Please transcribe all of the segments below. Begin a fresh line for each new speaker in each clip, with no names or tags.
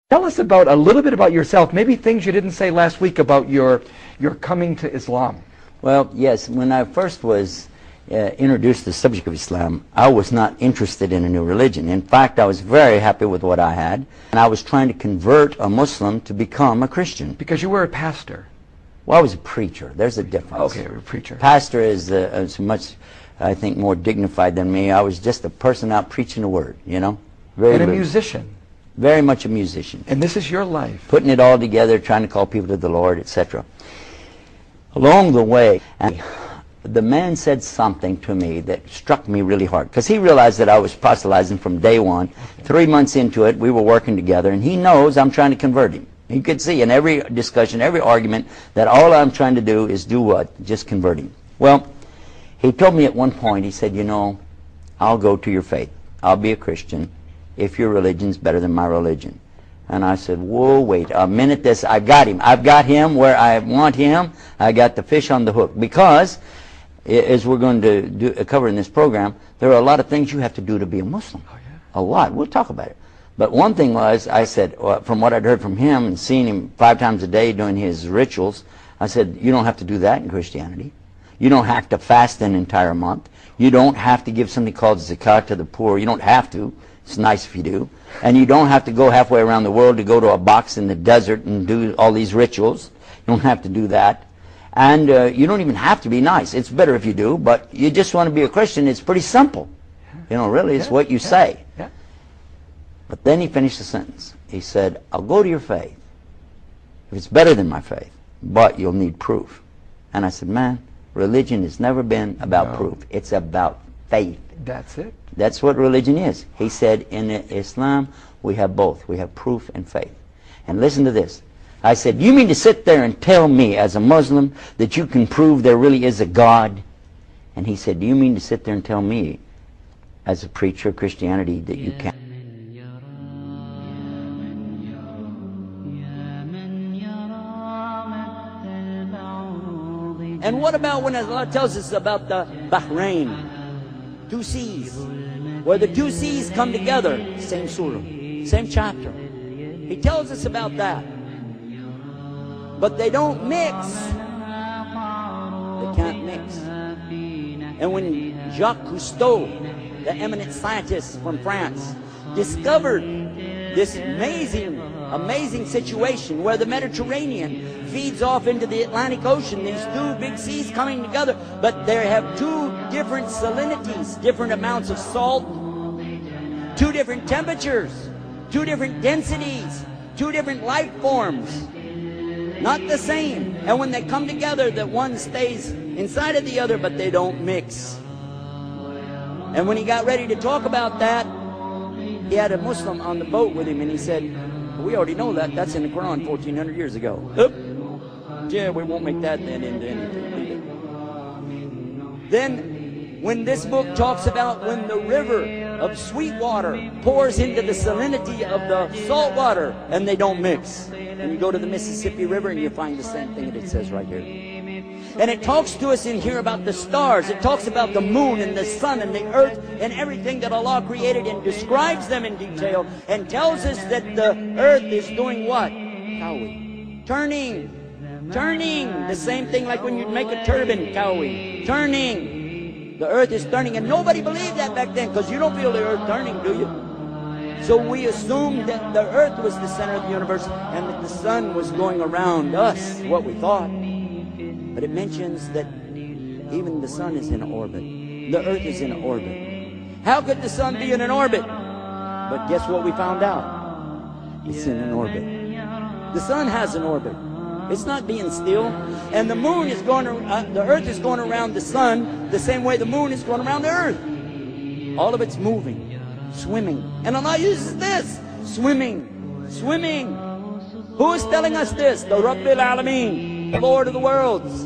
Tell us about a little bit about yourself, maybe things you didn't say last week about your coming to Islam.
Well, yes, when I first was introduced to the subject of Islam, I was not interested in a new religion. In fact, I was very happy with what I had, and I was trying to convert a Muslim to become a Christian.
Because you were a pastor.
Well, I was a preacher. There's a difference.
Okay, you're a preacher.
Pastor is much, I think, more dignified than me. I was just a person out preaching the word, you know.
And a musician.
Very much a musician.
And this is your life.
Putting it all together, trying to call people to the Lord, etc. Along the way, the man said something to me that struck me really hard, because he realized that I was proselytizing from day one. 3 months into it, we were working together, and he knows I'm trying to convert him. He could see in every discussion, every argument, that all I'm trying to do is do what? Just convert him. Well, he told me at one point, he said, you know, I'll go to your faith. I'll be a Christian if your religion's better than my religion. And I said, whoa, wait a minute, I've got him. I've got him where I want him. I got the fish on the hook. Because, as we're going to cover in this program, there are a lot of things you have to do to be a Muslim.
Oh, yeah.
A lot. We'll talk about it. But one thing was, I said, from what I'd heard from him and seen him 5 times a day doing his rituals, I said, you don't have to do that in Christianity. You don't have to fast an entire month. You don't have to give something called zakat to the poor. You don't have to. It's nice if you do. And you don't have to go halfway around the world to go to a box in the desert and do all these rituals. You don't have to do that. And you don't even have to be nice. It's better if you do, but you just want to be a Christian. It's pretty simple. You know, really, it's what you say.
Yeah.
But then he finished the sentence. He said, I'll go to your faith if it's better than my faith, but you'll need proof. And I said, man, religion has never been about proof. It's about faith.
That's it.
That's what religion is. He said, in Islam, we have both. We have proof and faith. And listen to this. I said, you mean to sit there and tell me as a Muslim that you can prove there really is a God? And he said, do you mean to sit there and tell me as a preacher of Christianity that you can't? And what about when Allah tells us about the Bahrain? 2 seas, where the 2 seas come together, same surah, same chapter. He tells us about that. But they don't mix. They can't mix. And when Jacques Cousteau, the eminent scientist from France, discovered this amazing situation where the Mediterranean feeds off into the Atlantic Ocean, these 2 big seas coming together, but they have 2 different salinities, different amounts of salt, 2 different temperatures, 2 different densities, 2 different life forms, not the same. And when they come together, that one stays inside of the other, but they don't mix. And when he got ready to talk about that, he had a Muslim on the boat with him, and he said, we already know that. That's in the Quran 1,400 years ago. Yeah, we won't make that then into anything. Then, when this book talks about when the river of sweet water pours into the salinity of the salt water, and they don't mix. And you go to the Mississippi River, and you find the same thing that it says right here. And it talks to us in here about the stars. It talks about the moon and the sun and the earth and everything that Allah created, and describes them in detail, and tells us that the earth is doing what? Kawi. Turning. The same thing like when you make a turban, kawi. Turning. The earth is turning. And nobody believed that back then, because you don't feel the earth turning, do you? So we assumed that the earth was the center of the universe, and that the sun was going around us, what we thought. But it mentions that even the sun is in orbit. The earth is in orbit. How could the sun be in an orbit? But guess what we found out? It's in an orbit. The sun has an orbit. It's not being still. And the moon is going, the earth is going around the sun the same way the moon is going around the earth. All of it's moving, swimming. And Allah uses this, swimming. Who is telling us this? The Rabbil Alameen, the Lord of the worlds.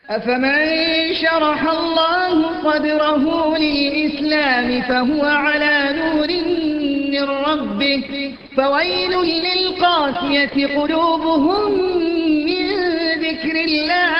أفمن شرح الله صدره للإسلام فهو على نور من ربه فويل للقاسية قلوبهم من ذكر الله